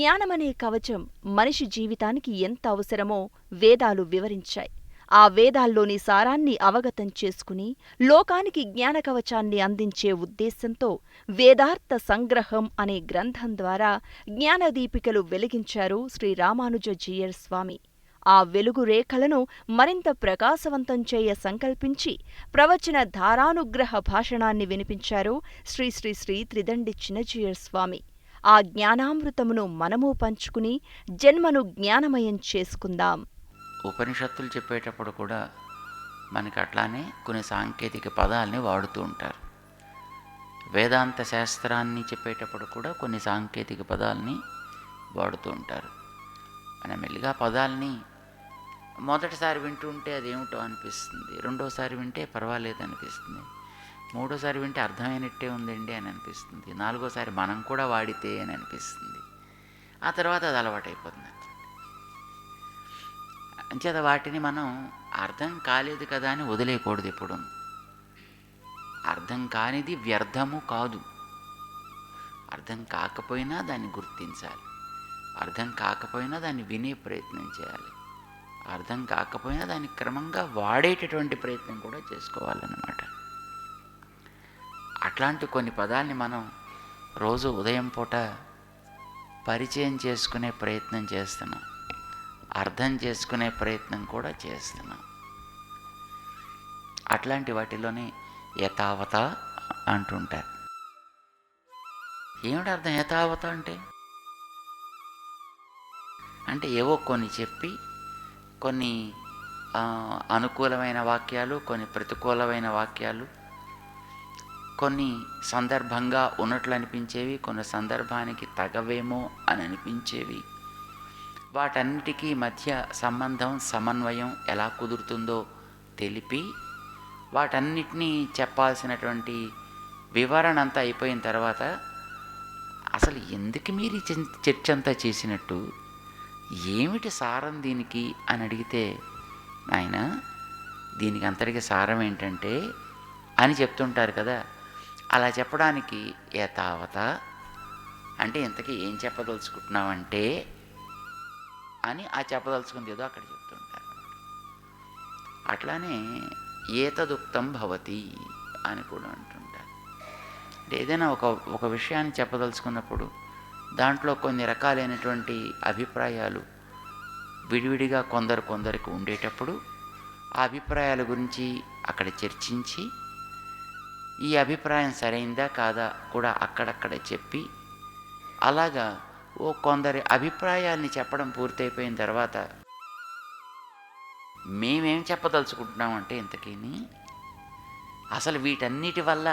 జ్ఞానమనే కవచం మనిషి జీవితానికి ఎంత అవసరమో వేదాలు వివరించాయి. ఆ వేదాల్లోని సారాన్ని అవగతం చేసుకుని లోకానికి జ్ఞానకవచాన్ని అందించే ఉద్దేశంతో వేదార్థ సంగ్రహం అనే గ్రంథం ద్వారా జ్ఞానదీపికలు వెలిగించారు శ్రీ రామానుజీయర్ స్వామి. ఆ వెలుగు రేఖలను మరింత ప్రకాశవంతం చేయ సంకల్పించి ప్రవచన ధారానుగ్రహ భాషణాన్ని వినిపించారు శ్రీ శ్రీ శ్రీ త్రిదండి చిన్నజీయర్ స్వామి. ఆ జ్ఞానామృతమును మనమూ పంచుకుని జన్మను జ్ఞానమయం చేసుకుందాం. ఉపనిషత్తులు చెప్పేటప్పుడు కూడా మనకి అట్లానే కొన్ని సాంకేతిక పదాలని వాడుతూ ఉంటారు. వేదాంత శాస్త్రాన్ని చెప్పేటప్పుడు కూడా కొన్ని సాంకేతిక పదాలని వాడుతూ ఉంటారు. మనం మెల్లిగా పదాలని మొదటిసారి వింటుంటే అదేమిటో అనిపిస్తుంది, రెండోసారి వింటే పర్వాలేదు అనిపిస్తుంది, మూడోసారి వింటే అర్థమైనట్టే ఉందండి అని అనిపిస్తుంది, నాలుగోసారి మనం కూడా వాడితే అని అనిపిస్తుంది. ఆ తర్వాత అది అలవాటైపోతుంది. అంచేత వాటిని మనం అర్థం కాలేదు కదా అని వదిలేయకూడదు. ఎప్పుడు అర్థం కానిది వ్యర్థము కాదు. అర్థం కాకపోయినా దాన్ని గుర్తించాలి, అర్థం కాకపోయినా దాన్ని వినే ప్రయత్నం చేయాలి, అర్థం కాకపోయినా దాన్ని క్రమంగా వాడేటటువంటి ప్రయత్నం కూడా చేసుకోవాలన్నమాట. అట్లాంటి కొన్ని పదాల్ని మనం రోజు ఉదయం పూట పరిచయం చేసుకునే ప్రయత్నం చేస్తున్నాం, అర్థం చేసుకునే ప్రయత్నం కూడా చేస్తున్నాం. అట్లాంటి వాటిలోనే యథావత అంటుంటారు. ఏమిటి అర్థం యథావత అంటే ఏవో కొన్ని చెప్పి కొన్ని అనుకూలమైన వాక్యాలు, కొన్ని ప్రతికూలమైన వాక్యాలు, కొన్ని సందర్భంగా ఉన్నట్లు అనిపించేవి, కొన్ని సందర్భానికి తగవేమో అని అనిపించేవి, వాటన్నిటికీ మధ్య సంబంధం సమన్వయం ఎలా కుదురుతుందో తెలిపి వాటన్నిటినీ చెప్పాల్సినటువంటి వివరణ అంతా అయిపోయిన తర్వాత అసలు ఎందుకు మీరు ఈ చర్చ అంతా చేసినట్టు, ఏమిటి సారం దీనికి అని అడిగితే ఆయన దీనికి అంతటికి సారం ఏంటంటే అని చెప్తుంటారు కదా. అలా చెప్పడానికి యథావత అంటే ఇంతకీ ఏం చెప్పదలుచుకుంటున్నావంటే అని ఆ చెప్పదలుచుకుంది ఏదో అక్కడ చెప్తుంటారు. అట్లానే ఏతదుక్తం భవతి అని కూడా అంటుంటారు. అంటే ఏదైనా ఒక విషయాన్ని చెప్పదలుచుకున్నప్పుడు దాంట్లో కొన్ని రకాలైనటువంటి అభిప్రాయాలు విడివిడిగా కొందరికి ఉండేటప్పుడు ఆ అభిప్రాయాల గురించి అక్కడ చర్చించి ఈ అభిప్రాయం సరైందా కాదా కూడా అక్కడక్కడ చెప్పి అలాగా కొందరి అభిప్రాయాల్ని చెప్పడం పూర్తయిపోయిన తర్వాత మేమేం చెప్పదలుచుకుంటున్నామంటే ఇంతకీని అసలు వీటన్నిటి వల్ల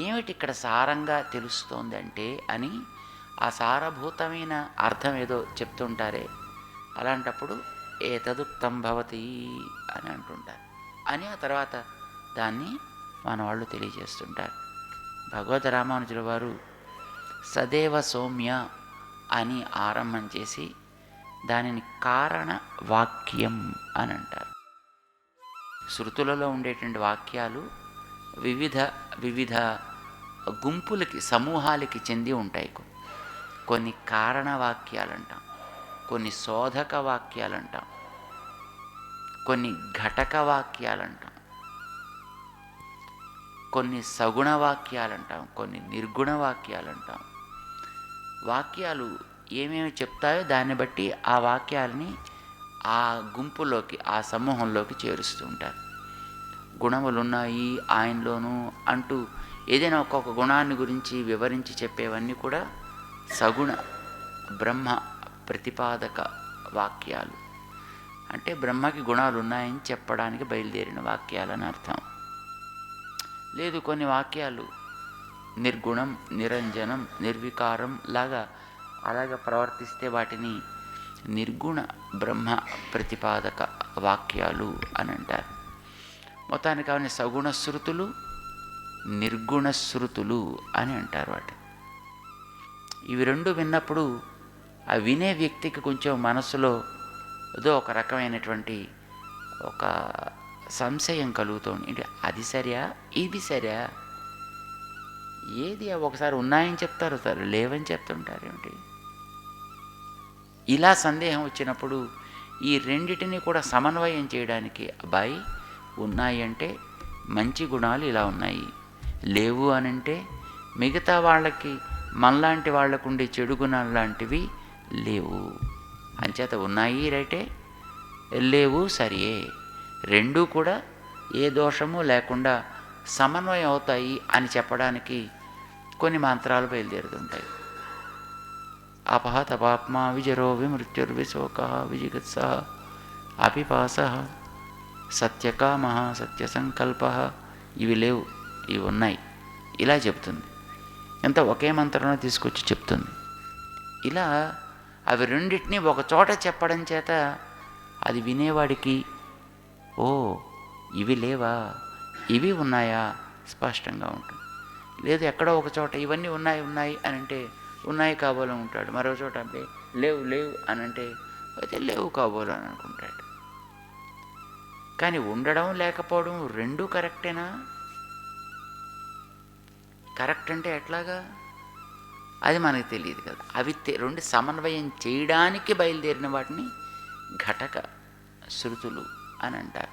ఏమిటి ఇక్కడ సారంగా తెలుస్తోంది అంటే అని ఆ సారభూతమైన అర్థం ఏదో చెప్తుంటారే, అలాంటప్పుడు ఏతదుక్తం భవతి అని అంటుంటారు అని ఆ తర్వాత దాన్ని మన వాళ్ళు తెలియజేస్తుంటారు. భగవద్ రామానుజుల వారు సదేవ సౌమ్య అని ఆరంభం చేసి దానిని కారణ వాక్యం అని అంటారు. శృతులలో ఉండేటువంటి వాక్యాలు వివిధ గుంపులకి సమూహాలకి చెంది ఉంటాయి. కొన్ని కారణ వాక్యాలు అంటాం, కొన్ని శోధక వాక్యాలు అంటాం, కొన్ని ఘటక వాక్యాలు అంటాం, కొన్ని సగుణ వాక్యాలు అంటాం, కొన్ని నిర్గుణ వాక్యాలు అంటాం. వాక్యాలు ఏమేమి చెప్తాయో దాన్ని బట్టి ఆ వాక్యాలని ఆ గుంపులోకి ఆ సమూహంలోకి చేరుస్తూ ఉంటారు. గుణములు ఉన్నాయి ఆయనలోనూ అంటూ ఏదైనా ఒక్కొక్క గుణాన్ని గురించి వివరించి చెప్పేవన్నీ కూడా సగుణ బ్రహ్మ ప్రతిపాదక వాక్యాలు. అంటే బ్రహ్మకి గుణాలు ఉన్నాయని చెప్పడానికి బయలుదేరిన వాక్యాలని అర్థం. లేదు కొన్ని వాక్యాలు నిర్గుణం, నిరంజనం, నిర్వికారం అలాగా ప్రవర్తిస్తే వాటిని నిర్గుణ బ్రహ్మ ప్రతిపాదక వాక్యాలు అని అంటారు. మొత్తానికి అవన్నీ సగుణ శృతులు, నిర్గుణ శృతులు అని అంటారు వాటి. ఇవి రెండు విన్నప్పుడు ఆ వినే వ్యక్తికి కొంచెం మనసులో ఏదో ఒక రకమైనటువంటి ఒక సంశయం కలుగుతుంది. అంటే అది సరియా, ఇది సరియా, ఏది ఒకసారి ఉన్నాయని చెప్తారు, సార్ లేవని చెప్తుంటారు ఏమిటి, ఇలా సందేహం వచ్చినప్పుడు ఈ రెండిటిని కూడా సమన్వయం చేయడానికి అబ్బాయి ఉన్నాయి అంటే మంచి గుణాలు ఇలా ఉన్నాయి, లేవు అనంటే మిగతా వాళ్ళకి మనలాంటి వాళ్ళకు ఉండే చెడు గుణాలు లాంటివి లేవు. అంచేత ఉన్నాయి రైటే, లేవు సరియే, రెండూ కూడా ఏ దోషము లేకుండా సమన్వయం అవుతాయి అని చెప్పడానికి కొన్ని మంత్రాలు బయలుదేరుతుంటాయి. అపహ తపాత్మా విజరో విమృత్యుర్విశోక విజిగత్స అపిపాస సత్యకామ సత్యసంకల్ప, ఇవి లేవు ఇవి ఉన్నాయి ఇలా చెప్తుంది. ఎంత ఒకే మంత్రంలో తీసుకొచ్చి చెప్తుంది. ఇలా అవి రెండింటినీ ఒక చోట చెప్పడం చేత అది వినేవాడికి ఓ ఇవి లేవా ఇవి ఉన్నాయా స్పష్టంగా ఉంటుంది. లేదు ఎక్కడో ఒక చోట ఇవన్నీ ఉన్నాయి ఉన్నాయి అని అంటే ఉన్నాయి కాబోలని ఉంటాడు, మరో చోట అంటే లేవు లేవు అని అంటే అయితే లేవు కాబోలని అనుకుంటాడు. కానీ ఉండడం లేకపోవడం రెండూ కరెక్టేనా? కరెక్ట్ అంటే ఎట్లాగా అది మనకు తెలియదు కదా. అవి రెండు సమన్వయం చేయడానికి బయలుదేరిన వాటిని ఘటక శృతులు అని అంటారు.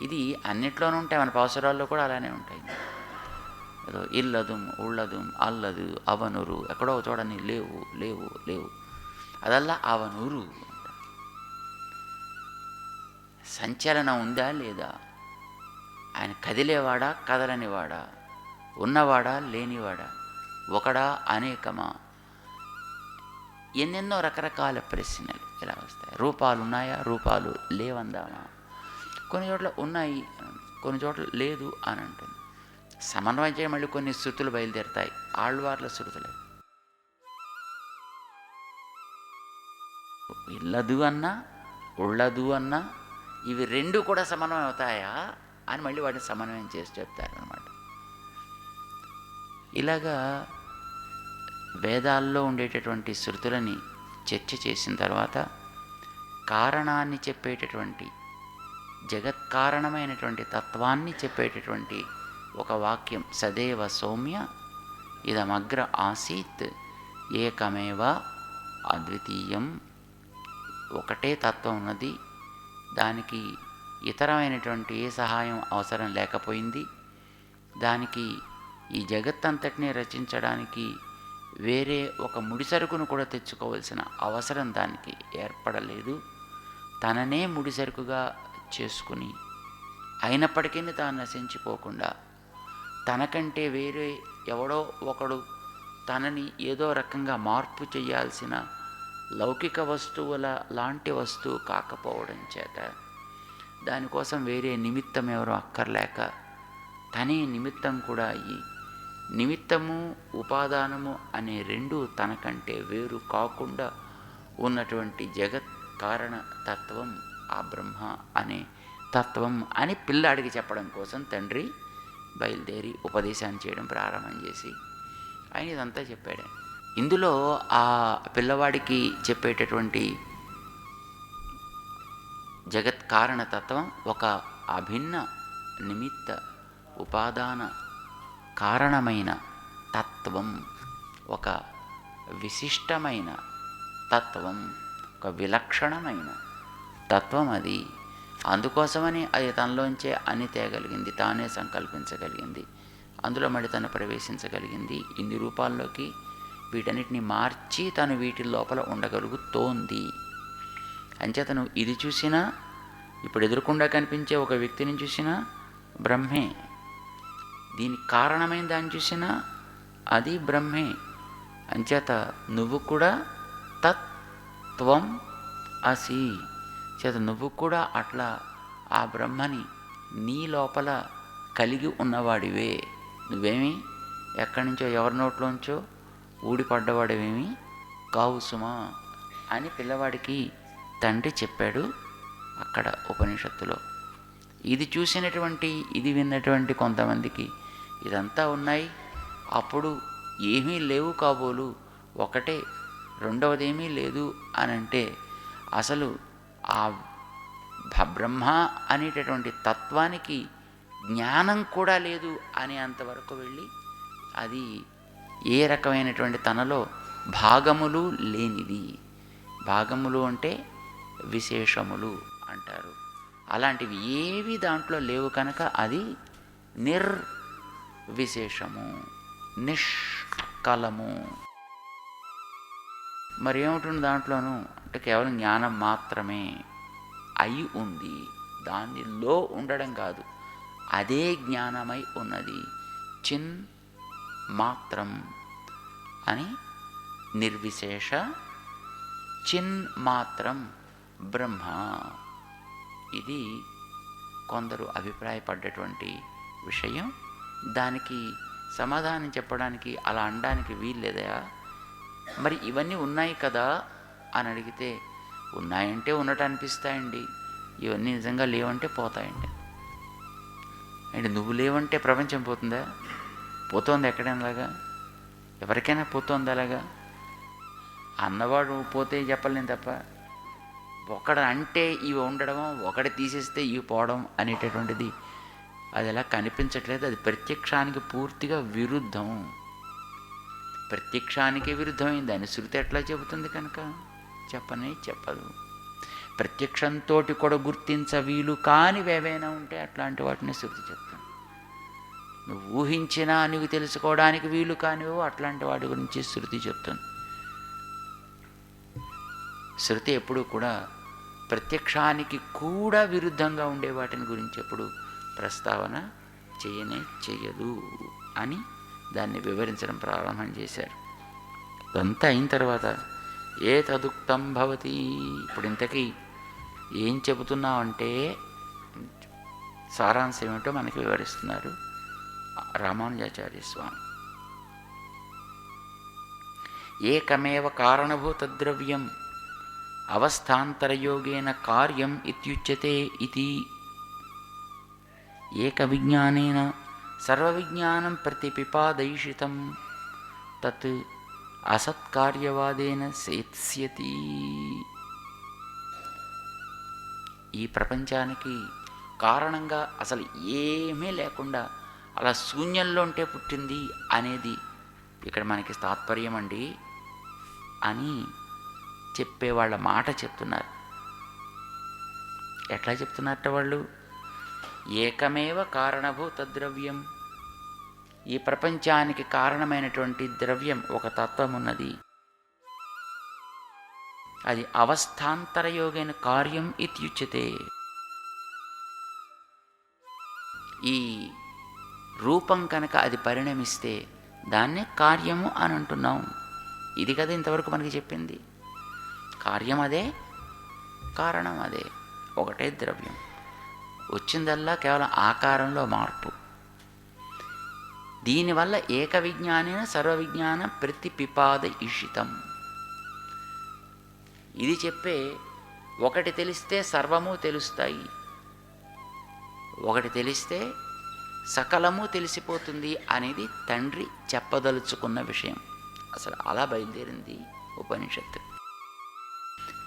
ఇది అన్నిట్లోనూ ఉంటాయి, మన పాసురాల్లో కూడా అలానే ఉంటాయి. ఏదో ఇల్లదుం ఉళ్ళదుం అల్లదు అవనూరు ఎక్కడో చూడని లేవు లేవు లేవు అదల్లా అవనూరు. సంచలనం ఉందా లేదా, ఆయన కదిలేవాడా కదలనివాడా, ఉన్నవాడా లేనివాడా, ఒకడా అనేకమా, ఎన్నెన్నో రకరకాల ప్రశ్నలు ఇలా వస్తాయి. రూపాలు ఉన్నాయా రూపాలు లేవందామా, కొన్ని చోట్ల ఉన్నాయి కొన్ని చోట్ల లేదు అని అంటుంది. సమన్వయం చేయ మళ్ళీ కొన్ని శృతులు బయలుదేరుతాయి, ఆళ్వార్ల శృతులే. ఇల్లదు అన్నా ఉళ్ళదు అన్నా ఇవి రెండు కూడా సమన్వయం అవుతాయా అని మళ్ళీ వాటిని సమన్వయం చేసి చెప్తారనమాట. ఇలాగా వేదాల్లో ఉండేటటువంటి శృతులని చర్చ చేసిన తర్వాత కారణాన్ని చెప్పేటటువంటి జగత్కారణమైనటువంటి తత్వాన్ని చెప్పేటటువంటి ఒక వాక్యం సదేవ సౌమ్య ఇదమగ్ర ఆసీత్ ఏకమేవ అద్వితీయం, ఒకటే తత్వం ఉన్నది, దానికి ఇతరమైనటువంటి ఏ సహాయం అవసరం లేకపోయింది, దానికి ఈ జగత్తంతటినీ రచించడానికి వేరే ఒక ముడిసరుకును కూడా తెచ్చుకోవాల్సిన అవసరం దానికి ఏర్పడలేదు, తననే ముడిసరుకుగా చేసుకుని అయినప్పటికీ తాను నశించిపోకుండా తనకంటే వేరే ఎవడో ఒకడు తనని ఏదో రకంగా మార్పు చేయాల్సిన లౌకిక వస్తువుల లాంటి వస్తువు కాకపోవడం చేత దానికోసం వేరే నిమిత్తం ఎవరో అక్కర్లేక తనే నిమిత్తం కూడా అయ్యి నిమిత్తము ఉపాదానము అనే రెండు తనకంటే వేరు కాకుండా ఉన్నటువంటి జగత్ కారణ తత్వం ఆ బ్రహ్మ అనే తత్వం అని పిల్లాడికి చెప్పడం కోసం తండ్రి బయలుదేరి ఉపదేశాన్ని చేయడం ప్రారంభం చేసి ఆయన ఇదంతా చెప్పాడు. ఇందులో ఆ పిల్లవాడికి చెప్పేటటువంటి జగత్ కారణతత్వం ఒక అభిన్న నిమిత్త ఉపాదాన కారణమైన తత్వం, ఒక విశిష్టమైన తత్వం, ఒక విలక్షణమైన తత్వం అది. అందుకోసమని అది తనలోంచే అన్ని తేగలిగింది, తానే సంకల్పించగలిగింది, అందులో మళ్ళీ తను ప్రవేశించగలిగింది, ఇన్ని రూపాల్లోకి వీటన్నిటిని మార్చి తను వీటి లోపల ఉండగలుగుతోంది. అంచేతను ఇది చూసినా ఇప్పుడు ఎదురుకుండా కనిపించే ఒక వ్యక్తిని చూసినా బ్రహ్మే, దీనికి కారణమైన దాన్ని చూసినా అది బ్రహ్మే. అంచేత నువ్వు కూడా తత్వం అసి, చేత నువ్వు కూడా అట్లా ఆ బ్రహ్మని నీ లోపల కలిగి ఉన్నవాడివే. నువ్వేమి ఎక్కడి నుంచో ఎవరి నోట్లోంచో ఊడిపడ్డవాడివేమి కావు సుమా అని పిల్లవాడికి తండ్రి చెప్పాడు అక్కడ ఉపనిషత్తులో. ఇది చూసినటువంటి ఇది విన్నటువంటి కొంతమందికి ఇదంతా ఉన్నాయి, అప్పుడు ఏమీ లేవు కాబోలు, ఒకటే రెండవదేమీ లేదు అనంటే అసలు ఆ బ్రహ్మ అనేటటువంటి తత్వానికి జ్ఞానం కూడా లేదు అని అంతవరకు వెళ్ళి అది ఏ రకమైనటువంటి తనలో భాగములు లేనిది, భాగములు అంటే విశేషములు అంటారు. అలాంటివి ఏవి దాంట్లో లేవు కనుక అది నిర్విశేషము, నిష్కలము. మరి ఏముంటుంది దాంట్లోనూ అంటే కేవలం జ్ఞానం మాత్రమే అయి ఉంది. దానిలో ఉండడం కాదు, అదే జ్ఞానమై ఉన్నది. చిన్ మాత్రం అని నిర్విశేష చిన్ మాత్రం బ్రహ్మ. ఇది కొందరు అభిప్రాయపడ్డటువంటి విషయం. దానికి సమాధానం చెప్పడానికి అలా అనడానికి వీల్లేదయా. మరి ఇవన్నీ ఉన్నాయి కదా అని అడిగితే, ఉన్నాయంటే ఉన్నట్టు అనిపిస్తాయండి, ఇవన్నీ నిజంగా లేవంటే పోతాయండి. అంటే నువ్వు లేవంటే ప్రపంచం పోతుందా? పోతోంది ఎక్కడైనాలాగా? ఎవరికైనా పోతోంది అలాగా? అన్నవాడు పోతే చెప్పలేను తప్ప, ఒకడు అంటే ఇవి ఉండడం, ఒకటి తీసేస్తే ఇవి పోవడం అనేటటువంటిది అది ఎలా కనిపించట్లేదు. అది ప్రత్యక్షానికి పూర్తిగా విరుద్ధం. ప్రత్యక్షానికి విరుద్ధమైంది అని శృతి ఎట్లా చెబుతుంది కనుక? చెప్పనే చెప్పదు. ప్రత్యక్షంతో కూడా గుర్తించ వీలు కానివి ఏవైనా ఉంటే అట్లాంటి వాటిని శృతి చెప్తుంది. నువ్వు ఊహించినా నీకు తెలుసుకోవడానికి వీలు కానివో అట్లాంటి వాటి గురించి శృతి చెప్తుంది. శృతి ఎప్పుడూ కూడా ప్రత్యక్షానికి కూడా విరుద్ధంగా ఉండే వాటిని గురించి ఎప్పుడు ప్రస్తావన చెయ్యదు అని దాన్ని వివరించడం ప్రారంభం చేశారు. ఇదంతా అయిన తర్వాత ఏ తదుక్తం భవతి. ఇప్పుడు ఇంతకీ ఏం చెబుతున్నామంటే సారాంశం ఏమిటో మనకి వివరిస్తున్నారు రామానుజాచార్య స్వామి. ఏకమేవ కారణభూత ద్రవ్యం అవస్థాంతరయోగేన కార్యం ఇత్యుచ్యతే ఇతి. ఏక విజ్ఞానేన సర్వవిజ్ఞానం ప్రతిపిపాదయిషితం తత్ అసత్కార్యవాదేన సేత్స్యతి. ఈ ప్రపంచానికి కారణంగా అసలు ఏమీ లేకుండా అలా శూన్యంలో ఉంటే పుట్టింది అనేది ఇక్కడ మనకి తాత్పర్యం అండి అని చెప్పేవాళ్ళ మాట చెప్తున్నారు. ఎట్లా చెప్తున్నారట వాళ్ళు? ఏకమేవ కారణభూత ద్రవ్యం, ఈ ప్రపంచానికి కారణమైనటువంటి ద్రవ్యం ఒక తత్వం ఉన్నది. అది అవస్థాంతరయోగైన కార్యం ఇత్యుచ్యతే. ఈ రూపం కనుక అది పరిణమిస్తే దాన్నే కార్యము అని అంటున్నాం. ఇది కదా ఇంతవరకు మనకి చెప్పింది. కార్యం అదే, కారణం అదే, ఒకటే ద్రవ్యం. వచ్చిందల్లా కేవలం ఆకారంలో మార్పు. దీనివల్ల ఏక విజ్ఞానేన సర్వవిజ్ఞానం ప్రతిపిపాద ఇషితం. ఇది చెప్పే ఒకటి తెలిస్తే సర్వము తెలుస్తాయి, ఒకటి తెలిస్తే సకలము తెలిసిపోతుంది అనేది తండ్రి చెప్పదలుచుకున్న విషయం. అసలు అలా బయలుదేరింది ఉపనిషత్తు.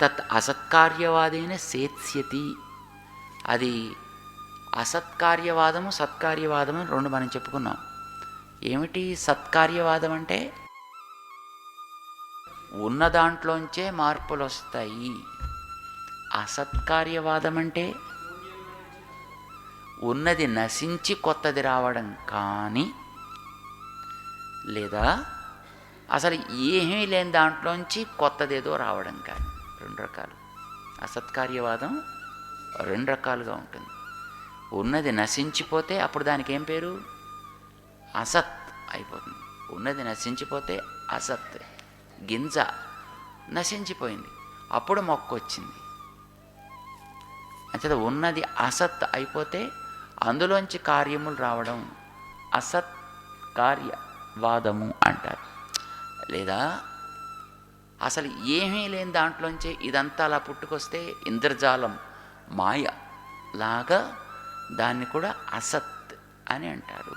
తత్ అసత్కార్యవాదైన సేత్స్యతి. అది అసత్కార్యవాదము సత్కార్యవాదము రెండు మనం చెప్పుకున్నాం. ఏమిటి సత్కార్యవాదం అంటే? ఉన్న దాంట్లోంచే మార్పులు వస్తాయి. అసత్కార్యవాదం అంటే ఉన్నది నశించి కొత్తది రావడం కానీ, లేదా అసలు ఏమీ లేని దాంట్లోంచి కొత్తదేదో రావడం కానీ. రెండు రకాలు. అసత్కార్యవాదం రెండు రకాలుగా ఉంటుంది. ఉన్నది నశించిపోతే అప్పుడు దానికి ఏం పేరు? అసత్ అయిపోతుంది. ఉన్నది నశించిపోతే అసత్. గింజ నశించిపోయింది, అప్పుడు మొక్క వచ్చింది. అంటే ఉన్నది అసత్ అయిపోతే అందులోంచి కార్యములు రావడం అసత్ కార్యవాదము అంటారు. లేదా అసలు ఏమీ లేని దాంట్లోంచే ఇదంతా అలా పుట్టుకొస్తే ఇంద్రజాలం మాయ లాగా దాన్ని కూడా అసత్ అని అంటారు.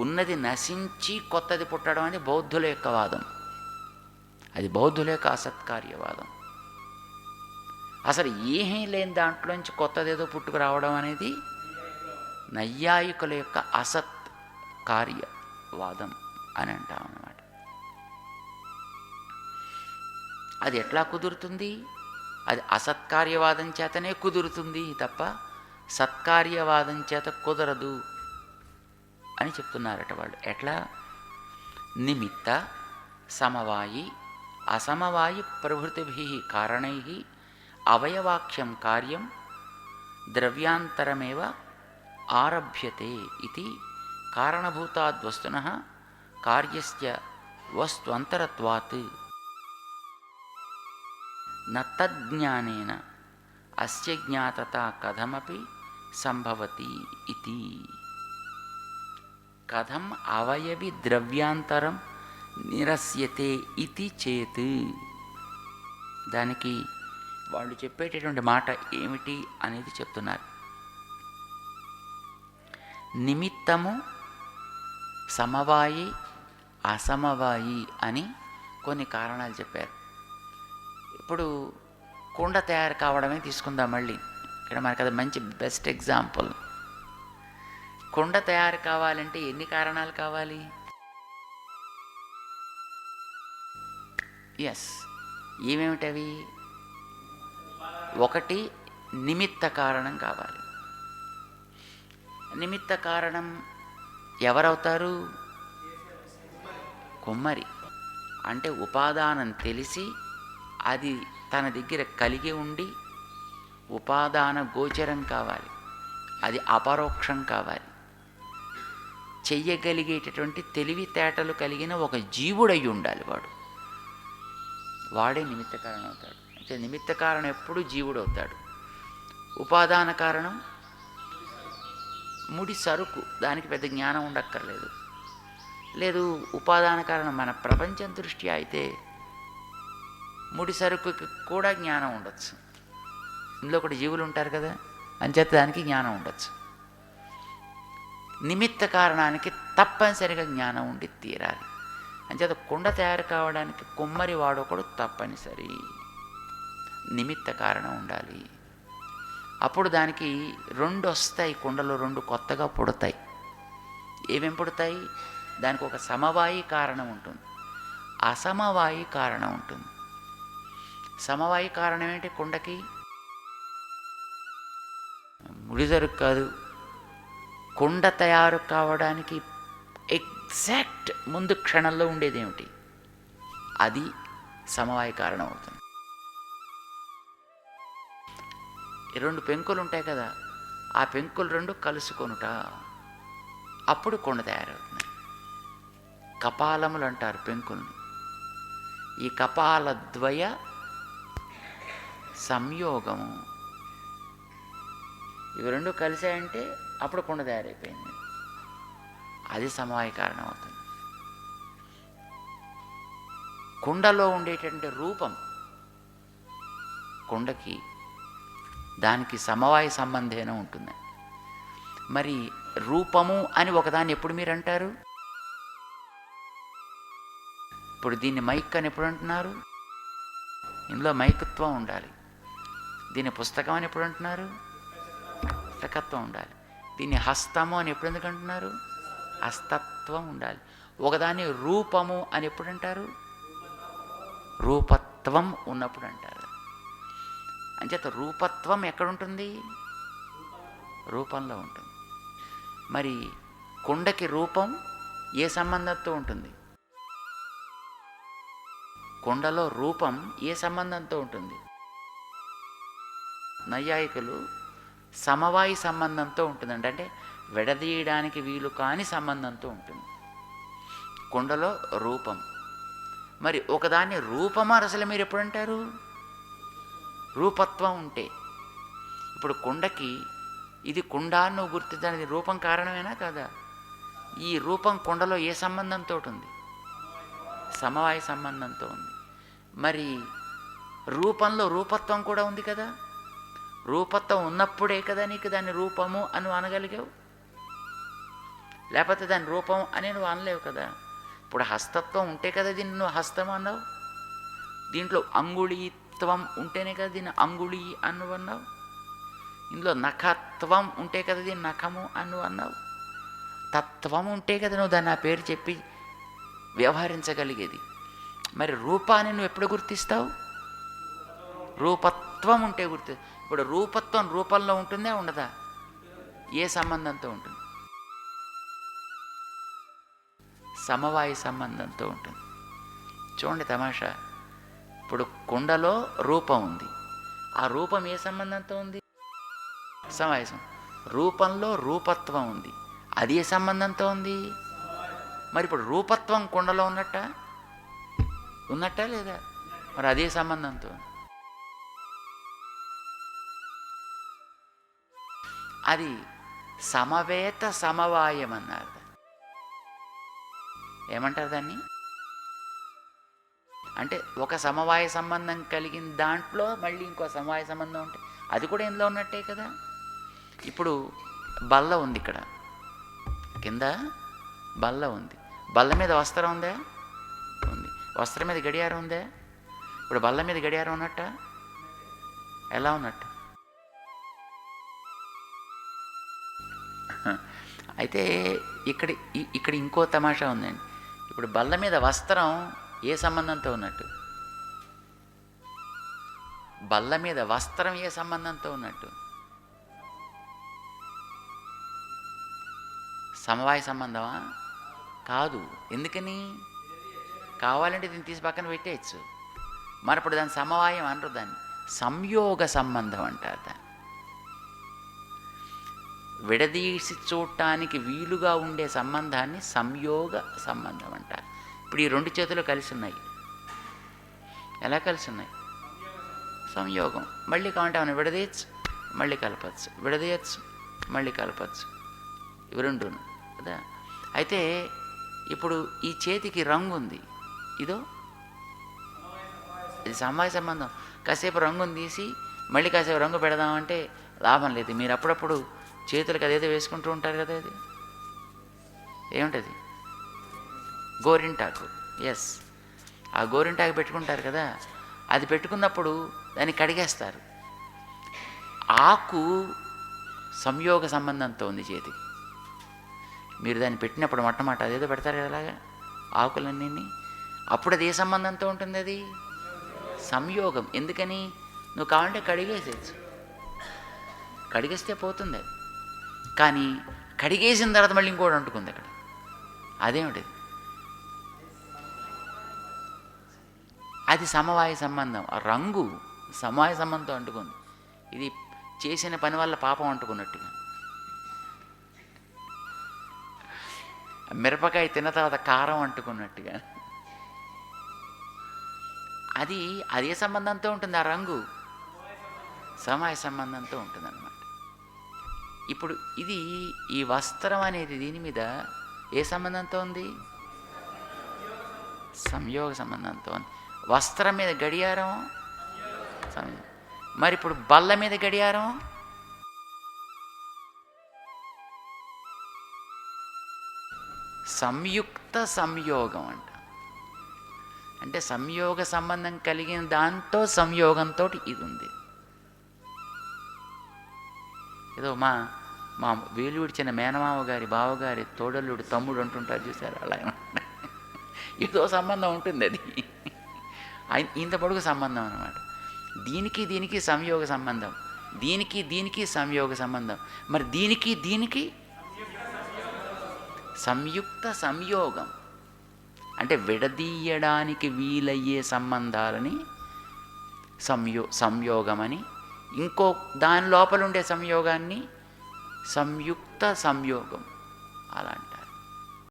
ఉన్నది నశించి కొత్తది పుట్టడం అనేది బౌద్ధుల యొక్క వాదం. అది బౌద్ధుల యొక్క అసత్కార్యవాదం. అసలు ఏమీ లేని దాంట్లోంచి కొత్తదేదో పుట్టుకు రావడం అనేది నైయాయికుల యొక్క అసత్ కార్యవాదం అని అంటాం అన్నమాట. అది ఎట్లా కుదురుతుంది? అది అసత్కార్యవాదం చేతనే కుదురుతుంది తప్ప సత్కార్యవాదం చేత కుదరదు అని చెప్తున్నారట వాళ్ళు. ఎట్లా? నిమిత్త సమవాయి అసమవాయి ప్రభృతిభి కారణై అవయవాఖ్యం కార్యం ద్రవ్యాంతరమేవ ఆరభ్యతే ఇది కారణభూతాద్వస్తునః కార్యస్య వస్త్వంతరత్వాత్ న తజ్ఞానేన అస్య జ్ఞాతత కథమపి సంభవతి ఇతి. కథం అవయవి ద్రవ్యాంతరం నిరస్యతే ఇతి చేత్. దానికి వాళ్ళు చెప్పేటటువంటి మాట ఏమిటి అనేది చెప్తున్నారు. నిమిత్తము సమవాయి అసమవాయి అని కొన్ని కారణాలు చెప్పారు. ఇప్పుడు కుండ తయారు కావడమే తీసుకుందాం. మళ్ళీ ఇక్కడ మనకు అది మంచి బెస్ట్ ఎగ్జాంపుల్. కుండ తయారు కావాలంటే ఎన్ని కారణాలు కావాలి? ఎస్, ఏమేమిటవి? ఒకటి నిమిత్త కారణం కావాలి. నిమిత్త కారణం ఎవరవుతారు? కుమ్మరి. అంటే ఉపాదానం తెలిసి అది తన దగ్గర కలిగి ఉండి ఉపాదాన గోచరం కావాలి, అది అపరోక్షం కావాలి, చెయ్యగలిగేటటువంటి తెలివితేటలు కలిగిన ఒక జీవుడై ఉండాలి వాడే నిమిత్త కారణం అవుతాడు. అంటే నిమిత్త కారణం ఎప్పుడు జీవుడు అవుతాడు. ఉపాదాన కారణం ముడి సరుకు, దానికి పెద్ద జ్ఞానం ఉండక్కర్లేదు. లేదు, ఉపాదాన కారణం మన ప్రపంచం దృష్ట్యా అయితే ముడి సరుకుకి కూడా జ్ఞానం ఉండొచ్చు. ఇందులో కూడా జీవులు ఉంటారు కదా, అంచేత దానికి జ్ఞానం ఉండొచ్చు. నిమిత్త కారణానికి తప్పనిసరిగా జ్ఞానం ఉండి తీరాలి. అంచేత కుండ తయారు కావడానికి కుమ్మరి వాడొకడు తప్పనిసరి, నిమిత్త కారణం ఉండాలి. అప్పుడు దానికి రెండు వస్తాయి, కుండలు రెండు కొత్తగా పుడతాయి. ఏమేం పుడతాయి? దానికి ఒక సమవాయి కారణం ఉంటుంది, అసమవాయి కారణం ఉంటుంది. సమవాయి కారణం ఏంటి? కుండకి ముడిసరుకు కాదు, కుండ తయారు కావడానికి ఎగ్జాక్ట్ ముందు క్షణంలో ఉండేది ఏమిటి? అది సమవాయి కారణం అవుతుంది. రెండు పెంకులు ఉంటాయి కదా, ఆ పెంకులు రెండు కలుసుకొనుట, అప్పుడు కుండ తయారవుతుంది. కపాలములు అంటారు పెంకుల్ని. ఈ కపాల ద్వయ సంయోగము, ఇవి రెండు కలిసాయంటే అప్పుడు కుండ తయారైపోయింది. అది సమవాయ కారణం అవుతుంది. కుండలో ఉండేటటువంటి రూపం, కుండకి దానికి సమవాయ సంబంధేన ఉంటుంది. మరి రూపము అని ఒకదాన్ని ఎప్పుడు మీరు అంటారు? ఇప్పుడు దీన్ని మైక్ అని ఎప్పుడు అంటున్నారు? ఇందులో మైకత్వం ఉండాలి. దీన్ని పుస్తకం అని ఎప్పుడు అంటున్నారు? పుస్తకత్వం ఉండాలి. దీన్ని హస్తము అని ఎప్పుడు ఎందుకు అంటున్నారు? హస్తత్వం ఉండాలి. ఒకదాన్ని రూపము అని ఎప్పుడు అంటారు? రూపత్వం ఉన్నప్పుడు అంటారు. అంచేత రూపత్వం ఎక్కడుంటుంది? రూపంలో ఉంటుంది. మరి కుండకి రూపం ఏ సంబంధంతో ఉంటుంది? కుండలో రూపం ఏ సంబంధంతో ఉంటుంది? నైయాయికులు సమవాయి సంబంధంతో ఉంటుందండి, అంటే విడదీయడానికి వీలు కాని సంబంధంతో ఉంటుంది కుండలో రూపం. మరి ఒకదాన్ని రూపమా అసలు మీరు ఎప్పుడు అంటారు? రూపత్వం ఉంటే. ఇప్పుడు కుండకి ఇది కుండ అని నువ్వు గుర్తించడానికి రూపం కారణమేనా కాదా? ఈ రూపం కుండలో ఏ సంబంధంతో ఉంది? సమవాయ సంబంధంతో ఉంది. మరి రూపంలో రూపత్వం కూడా ఉంది కదా. రూపత్వం ఉన్నప్పుడే కదా నీకు దాన్ని రూపము అని అనగలిగావు, లేకపోతే దాని రూపం అని నువ్వు అనలేవు కదా. ఇప్పుడు హస్తత్వం ఉంటే కదా దీన్ని నువ్వు హస్తం అన్నావు. దీంట్లో అంగుళీత్వం ఉంటేనే కదా దీన్ని అంగుళీ అను అన్నావు. ఇందులో నఖత్వం ఉంటే కదా దీన్ని నఖము అను అన్నావు. తత్వం ఉంటే కదా నువ్వు దాన్ని ఆ పేరు చెప్పి వ్యవహరించగలిగేది. మరి రూపాన్ని నువ్వు ఎప్పుడు గుర్తిస్తావు? రూపత్వం ఉంటే గుర్తు. ఇప్పుడు రూపత్వం రూపంలో ఉంటుందా ఉండదా? ఏ సంబంధంతో ఉంటుంది? సమవాయ సంబంధంతో ఉంటుంది. చూడండి తమాషా. ఇప్పుడు కుండలో రూపం ఉంది. ఆ రూపం ఏ సంబంధంతో ఉంది? సమవాయ. రూపంలో రూపత్వం ఉంది. అది ఏ సంబంధంతో ఉంది? మరి ఇప్పుడు రూపత్వం కుండలో ఉన్నట్టా లేదా? మరి అదే సంబంధంతో. అది సమవేత సమవాయం అన్నారు. ఏమంటారు దాన్ని? అంటే ఒక సమవాయ సంబంధం కలిగిన దాంట్లో మళ్ళీ ఇంకో సమవాయ సంబంధం ఉంటే అది కూడా ఇందులో ఉన్నట్టే కదా. ఇప్పుడు బల్ల ఉంది, ఇక్కడ కింద బల్ల ఉంది. బల్ల మీద వస్త్రం ఉందా? ఉంది. వస్త్రం మీద గడియారం ఉందా? ఇప్పుడు బల్ల మీద గడియారం ఉన్నట్ట? ఎలా ఉన్నట్టు? అయితే ఇక్కడ ఇంకో తమాషా ఉందండి. ఇప్పుడు బల్ల మీద వస్త్రం ఏ సంబంధంతో ఉన్నట్టు? బల్ల మీద వస్త్రం ఏ సంబంధంతో ఉన్నట్టు? సమవాయ సంబంధమా? కాదు. ఎందుకని? కావాలంటే దీన్ని తీసి పక్కన పెట్టేయచ్చు. మరి ఇప్పుడు దాని సమవాయం అంటారు, దాన్ని సంయోగ సంబంధం అంటారు. దాన్ని విడదీసి చూడటానికి వీలుగా ఉండే సంబంధాన్ని సంయోగ సంబంధం అంటారు. ఇప్పుడు ఈ రెండు చేతులు కలిసి ఉన్నాయి. ఎలా కలిసి ఉన్నాయి? సంయోగం. మళ్ళీ కావాలంటే మనం విడదీయచ్చు, మళ్ళీ కలపచ్చు, విడదీయచ్చు, మళ్ళీ కలపచ్చు. ఇవి రెండును కదా. అయితే ఇప్పుడు ఈ చేతికి రంగు ఉంది, ఇదో ఇది సమవాయ సంబంధం. కాసేపు రంగుని తీసి మళ్ళీ కాసేపు రంగు పెడదామంటే లాభం లేదు. మీరు అప్పుడప్పుడు చేతులకు అదేదో వేసుకుంటూ ఉంటారు కదా. అది ఏముంటుంది? గోరింటాకు. ఎస్, ఆ గోరింటాకు పెట్టుకుంటారు కదా. అది పెట్టుకున్నప్పుడు దాన్ని కడిగేస్తారు. ఆకు సంయోగ సంబంధంతో ఉంది చేతికి. మీరు దాన్ని పెట్టినప్పుడు మొట్టమొదట అదేదో పెడతారు కదా అలాగా ఆకులన్నీ. అప్పుడు అది ఏ సంబంధంతో ఉంటుంది? అది సంయోగం. ఎందుకని? నువ్వు కావాలంటే కడిగేసేయచ్చు, కడిగేస్తే పోతుంది అది. కానీ కడిగేసిన తర్వాత మళ్ళీ ఇంకోటి అంటుకుంది అక్కడ. అదేమిటి? అది సమవాయ సంబంధం. ఆ రంగు సమవాయ సంబంధంతో అంటుకుంది. ఇది చేసిన పని వల్ల పాపం అంటుకున్నట్టుగా. మిరపకాయ తిన్న తర్వాత కారం అంటుకున్నట్టుగా. అది అదే సంబంధంతో ఉంటుంది. ఆ రంగు సమవాయ సంబంధంతో ఉంటుంది అన్నమాట. ఇప్పుడు ఇది ఈ వస్త్రం అనేది దీని మీద ఏ సంబంధంతో ఉంది? సంయోగ సంబంధంతో ఉంది. వస్త్రం మీద గడియారం మరి ఇప్పుడు బల్ల మీద గడియారం సంయుక్త సంయోగం అంట. అంటే సంయోగ సంబంధం కలిగిన దాంతో సంయోగంతో ఇది ఉంది. ఏదో మా వేలు విడిచిన మేనమామ గారి బావగారి తోడల్లుడు తమ్ముడు అంటుంటారు చూసారు, అలా ఏదో సంబంధం ఉంటుంది. అది ఇంత పొడుగు సంబంధం అన్నమాట. దీనికి సంయోగ సంబంధం, దీనికి సంయోగ సంబంధం, మరి దీనికి సంయుక్త సంయోగం. అంటే విడదీయడానికి వీలయ్యే సంబంధాలని సంయోగమని, ఇంకో దాని లోపల ఉండే సంయోగాన్ని సంయుక్త సంయోగం అలా అంటారు.